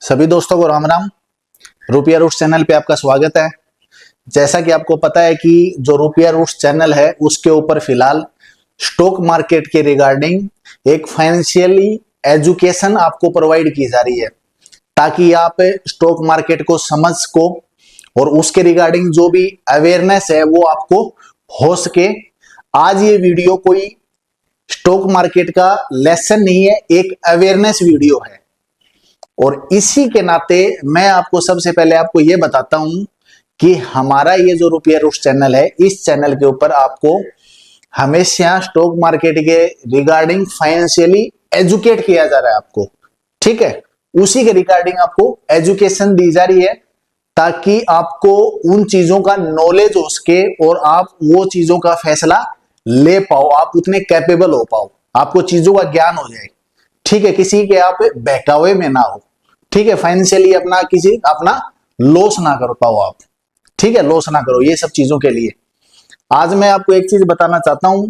सभी दोस्तों को राम राम। रुपया रूट्स चैनल पे आपका स्वागत है। जैसा कि आपको पता है कि जो रुपया रूट्स चैनल है उसके ऊपर फिलहाल स्टॉक मार्केट के रिगार्डिंग एक फाइनेंशियली एजुकेशन आपको प्रोवाइड की जा रही है, ताकि आप स्टॉक मार्केट को समझ सको और उसके रिगार्डिंग जो भी अवेयरनेस है वो आपको हो सके। आज ये वीडियो कोई स्टॉक मार्केट का लेसन नहीं है, एक अवेयरनेस वीडियो है। और इसी के नाते मैं आपको सबसे पहले आपको यह बताता हूं कि हमारा ये जो रुपया रूट्स चैनल है, इस चैनल के ऊपर आपको हमेशा स्टॉक मार्केट के रिगार्डिंग फाइनेंशियली एजुकेट किया जा रहा है आपको, ठीक है। उसी के रिगार्डिंग आपको एजुकेशन दी जा रही है ताकि आपको उन चीजों का नॉलेज हो सके और आप वो चीजों का फैसला ले पाओ, आप उतने कैपेबल हो पाओ, आपको चीजों का ज्ञान हो जाए, ठीक है। किसी के आप बहकावे में ना हो, ठीक है। फाइनेंशियली अपना लॉस ना कर पाओ आप, ठीक है, लॉस ना करो। ये सब चीजों के लिए आज मैं आपको एक चीज बताना चाहता हूं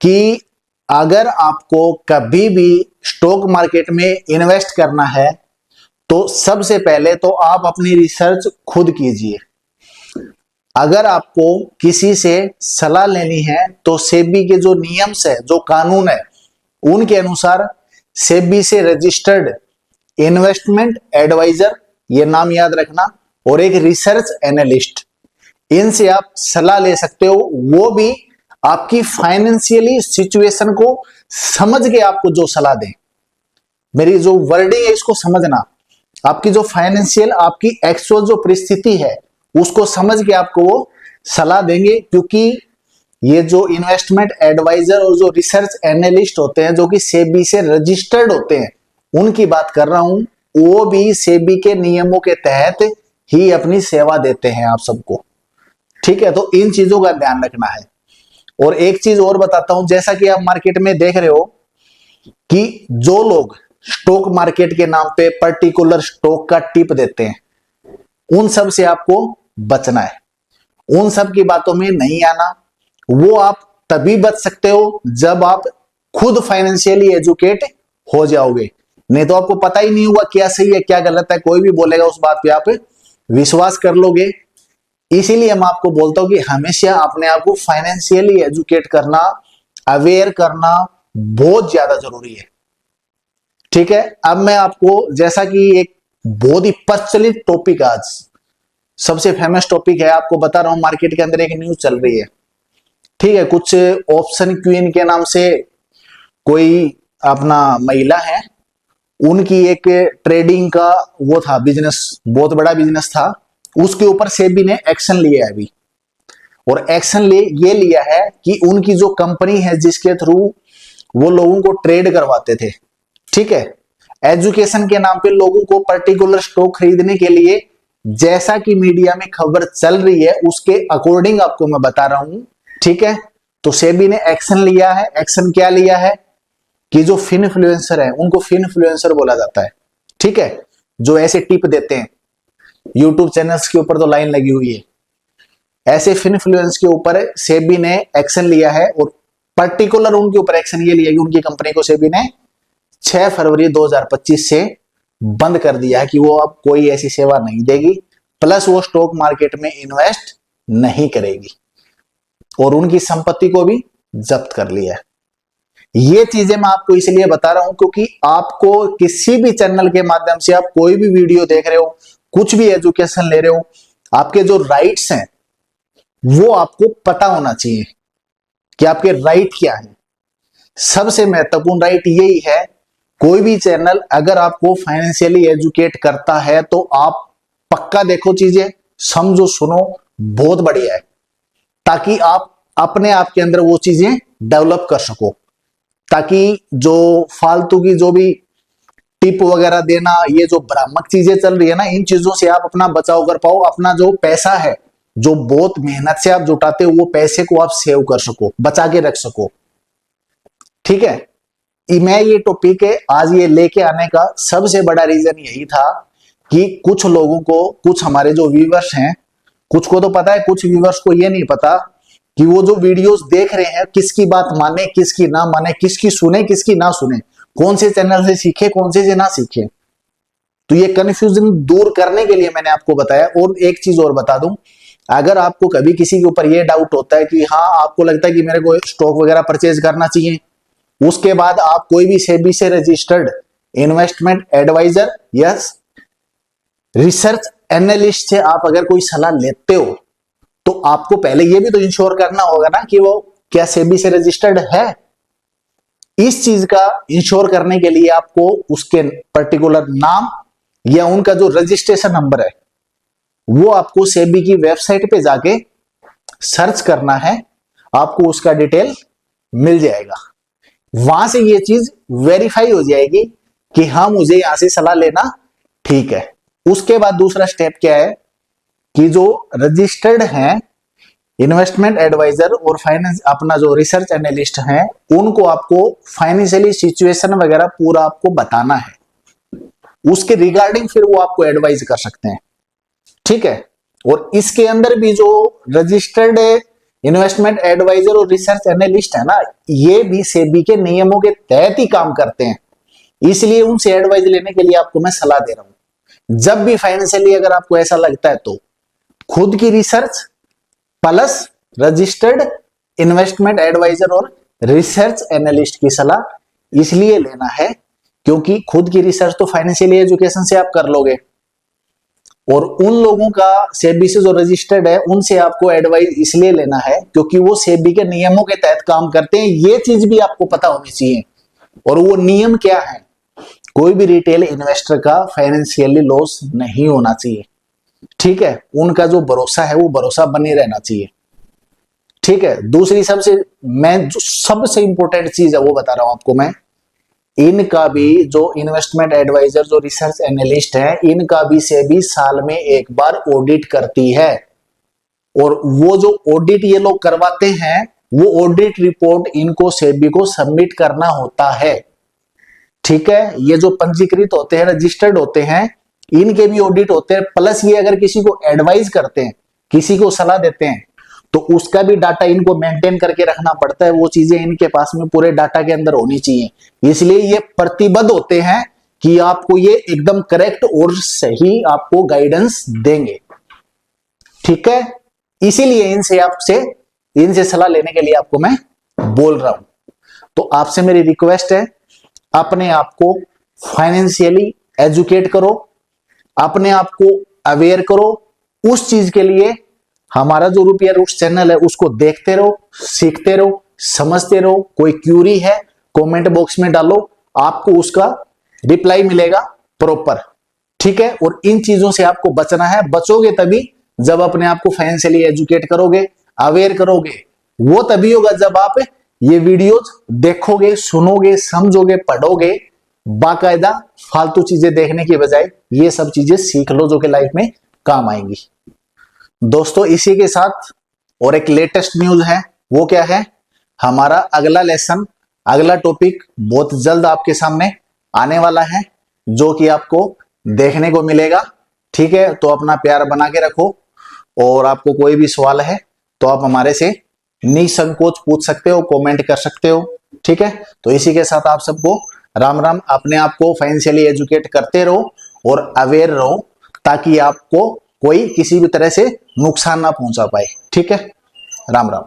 कि अगर आपको कभी भी स्टॉक मार्केट में इन्वेस्ट करना है तो सबसे पहले तो आप अपनी रिसर्च खुद कीजिए। अगर आपको किसी से सलाह लेनी है तो सेबी के जो नियम्स है, जो कानून है, उनके अनुसार सेबी से रजिस्टर्ड इन्वेस्टमेंट एडवाइजर, ये नाम याद रखना, और एक रिसर्च एनालिस्ट, इनसे आप सलाह ले सकते हो। वो भी आपकी फाइनेंशियली सिचुएशन को समझ के आपको जो सलाह दें, मेरी जो वर्डिंग है इसको समझना, आपकी जो फाइनेंशियल आपकी एक्चुअल जो परिस्थिति है उसको समझ के आपको वो सलाह देंगे। क्योंकि ये जो इन्वेस्टमेंट एडवाइजर और जो रिसर्च एनालिस्ट होते हैं, जो कि सेबी से रजिस्टर्ड होते हैं, उनकी बात कर रहा हूं, वो भी सेबी के नियमों के तहत ही अपनी सेवा देते हैं आप सबको, ठीक है। तो इन चीजों का ध्यान रखना है। और एक चीज और बताता हूं, जैसा कि आप मार्केट में देख रहे हो कि जो लोग स्टॉक मार्केट के नाम पे पर्टिकुलर स्टॉक का टिप देते हैं, उन सब से आपको बचना है, उन सब की बातों में नहीं आना। वो आप तभी बच सकते हो जब आप खुद फाइनेंशियली एजुकेट हो जाओगे, नहीं तो आपको पता ही नहीं होगा क्या सही है क्या गलत है। कोई भी बोलेगा उस बात पे आप विश्वास कर लोगे। इसीलिए मैं आपको बोलता हूं कि हमेशा अपने आप को फाइनेंशियली एजुकेट करना, अवेयर करना बहुत ज्यादा जरूरी है, ठीक है। अब मैं आपको, जैसा कि एक बहुत ही प्रचलित टॉपिक, आज सबसे फेमस टॉपिक है, आपको बता रहा हूं, मार्केट के अंदर एक न्यूज चल रही है, ठीक है। कुछ ऑप्शन क्वीन के नाम से कोई अपना महिला है, उनकी एक ट्रेडिंग का वो था बिजनेस, बहुत बड़ा बिजनेस था, उसके ऊपर सेबी ने एक्शन लिया है अभी। और एक्शन ये लिया है कि उनकी जो कंपनी है जिसके थ्रू वो लोगों को ट्रेड करवाते थे, ठीक है, एजुकेशन के नाम पे लोगों को पर्टिकुलर स्टॉक खरीदने के लिए, जैसा कि मीडिया में खबर चल रही है उसके अकॉर्डिंग आपको मैं बता रहा हूं, ठीक है। तो सेबी ने एक्शन लिया है। एक्शन क्या लिया है कि जो फिनफ्लुएंसर है उनको फिनफ्लुएंसर बोला जाता है, ठीक है, जो ऐसे टिप देते हैं। यूट्यूब चैनल्स के ऊपर तो लाइन लगी हुई है, ऐसे फिनफ्लुएंस के ऊपर सेबी ने एक्शन लिया है। और पर्टिकुलर उनके ऊपर एक्शन ये लिया कि उनकी कंपनी को सेबी ने 6 फरवरी 2025 से बंद कर दिया है कि वो अब कोई ऐसी सेवा नहीं देगी, प्लस वो स्टॉक मार्केट में इन्वेस्ट नहीं करेगी, और उनकी संपत्ति को भी जब्त कर लिया है। ये चीजें मैं आपको इसलिए बता रहा हूं क्योंकि आपको किसी भी चैनल के माध्यम से आप कोई भी वीडियो देख रहे हो, कुछ भी एजुकेशन ले रहे हो, आपके जो राइट्स हैं वो आपको पता होना चाहिए कि आपके राइट क्या है। सबसे महत्वपूर्ण राइट यही है, कोई भी चैनल अगर आपको फाइनेंशियली एजुकेट करता है तो आप पक्का देखो, चीजें समझो, सुनो, बहुत बढ़िया है, ताकि आप अपने आप के अंदर वो चीजें डेवलप कर सको, ताकि जो फालतू की जो भी टिप वगैरह देना, ये जो भ्रामक चीजें चल रही है ना, इन चीजों से आप अपना बचाव कर पाओ। अपना जो पैसा है, जो बहुत मेहनत से आप जुटाते हो, वो पैसे को आप सेव कर सको, बचा के रख सको, ठीक है। मैं ये टॉपिक आज ये लेके आने का सबसे बड़ा रीजन यही था कि कुछ लोगों को, कुछ हमारे जो व्यूवर्स हैं, कुछ को तो पता है, कुछ व्यूवर्स को ये नहीं पता कि वो जो वीडियोस देख रहे हैं किसकी बात माने, किसकी ना माने, किसकी सुने, किसकी ना सुने, कौन से चैनल से सीखे, कौन से ना सीखे। तो ये कंफ्यूजन दूर करने के लिए मैंने आपको बताया। और एक चीज और बता दूं, अगर आपको कभी किसी के ऊपर ये डाउट होता है कि हाँ आपको लगता है कि मेरे को स्टॉक वगैरह परचेज करना चाहिए, उसके बाद आप कोई भी सेबी से रजिस्टर्ड इन्वेस्टमेंट एडवाइजर या रिसर्च एनालिस्ट से आप अगर कोई सलाह लेते हो, तो आपको पहले ये भी तो इंश्योर करना होगा ना कि वो क्या सेबी से रजिस्टर्ड है। इस चीज का इंश्योर करने के लिए आपको उसके पर्टिकुलर नाम या उनका जो रजिस्ट्रेशन नंबर है वो आपको सेबी की वेबसाइट पे जाके सर्च करना है, आपको उसका डिटेल मिल जाएगा। वहां से ये चीज वेरीफाई हो जाएगी कि हाँ मुझे यहां से सलाह लेना ठीक है। उसके बाद दूसरा स्टेप क्या है कि जो रजिस्टर्ड हैं इन्वेस्टमेंट एडवाइजर और फाइनेंस अपना जो रिसर्च एनालिस्ट हैं, उनको आपको फाइनेंशियली सिचुएशन वगैरह पूरा आपको बताना है, उसके रिगार्डिंग फिर वो आपको एडवाइज कर सकते हैं, ठीक है। और इसके अंदर भी जो रजिस्टर्ड इन्वेस्टमेंट एडवाइजर और रिसर्च एनालिस्ट है ना, ये भी सेबी के नियमों के तहत ही काम करते हैं, इसलिए उनसे एडवाइज लेने के लिए आपको मैं सलाह दे रहा हूं। जब भी फाइनेंशियली अगर आपको ऐसा लगता है तो खुद की research plus registered investment advisor और रिसर्च एनालिस्ट की सलाह इसलिए लेना है क्योंकि खुद की रिसर्च तो फाइनेंशियल एजुकेशन से आप कर लोगे, और उन लोगों का सेबी से जो रजिस्टर्ड है उनसे आपको एडवाइस इसलिए लेना है क्योंकि वो सेबी के नियमों के तहत काम करते हैं। ये चीज भी आपको पता होनी चाहिए। और वो नियम क्या है, कोई भी रिटेल इन्वेस्टर का फाइनेंशियली लॉस नहीं होना चाहिए, ठीक है। उनका जो भरोसा है वो भरोसा बने रहना चाहिए, ठीक है। दूसरी सबसे इंपॉर्टेंट चीज है वो बता रहा हूं आपको मैं, इनका भी जो इन्वेस्टमेंट एडवाइजर जो रिसर्च एनालिस्ट है, इनका भी सेबी साल में एक बार ऑडिट करती है। और वो जो ऑडिट ये लोग करवाते हैं वो ऑडिट रिपोर्ट इनको सेबी को सबमिट करना होता है, ठीक है। ये जो पंजीकृत होते हैं, रजिस्टर्ड होते हैं, इनके भी ऑडिट होते हैं। प्लस ये अगर किसी को एडवाइस करते हैं, किसी को सलाह देते हैं, तो उसका भी डाटा इनको मेंटेन करके रखना पड़ता है। वो चीजें इनके पास में पूरे डाटा के अंदर होनी चाहिए। इसलिए ये प्रतिबद्ध होते हैं कि आपको ये एकदम करेक्ट और सही आपको गाइडेंस देंगे, ठीक है। इसीलिए इनसे सलाह लेने के लिए आपको मैं बोल रहा हूं। तो आपसे मेरी रिक्वेस्ट है, अपने आप को फाइनेंशियली एजुकेट करो, अपने आप को अवेयर करो। उस चीज के लिए हमारा जो रुपया रूट्स चैनल है उसको देखते रहो, सीखते रहो, समझते रहो। कोई क्यूरी है कमेंट बॉक्स में डालो, आपको उसका रिप्लाई मिलेगा प्रॉपर, ठीक है। और इन चीजों से आपको बचना है। बचोगे तभी जब अपने आप को फाइनेंशियली एजुकेट करोगे, अवेयर करोगे। वो तभी होगा जब आप ये वीडियोज देखोगे, सुनोगे, समझोगे, पढ़ोगे। बाकायदा फालतू चीजें देखने की बजाय ये सब चीजें सीख लो जो कि लाइफ में काम आएंगी। दोस्तों इसी के साथ और एक लेटेस्ट न्यूज है, वो क्या है, हमारा अगला लेसन, अगला टॉपिक बहुत जल्द आपके सामने आने वाला है, जो कि आपको देखने को मिलेगा, ठीक है। तो अपना प्यार बना के रखो, और आपको कोई भी सवाल है तो आप हमारे से निसंकोच पूछ सकते हो, कमेंट कर सकते हो, ठीक है। तो इसी के साथ आप सबको राम राम। अपने आप को फाइनेंशियली एजुकेट करते रहो और अवेयर रहो, ताकि आपको कोई किसी भी तरह से नुकसान ना पहुंचा पाए, ठीक है। राम राम।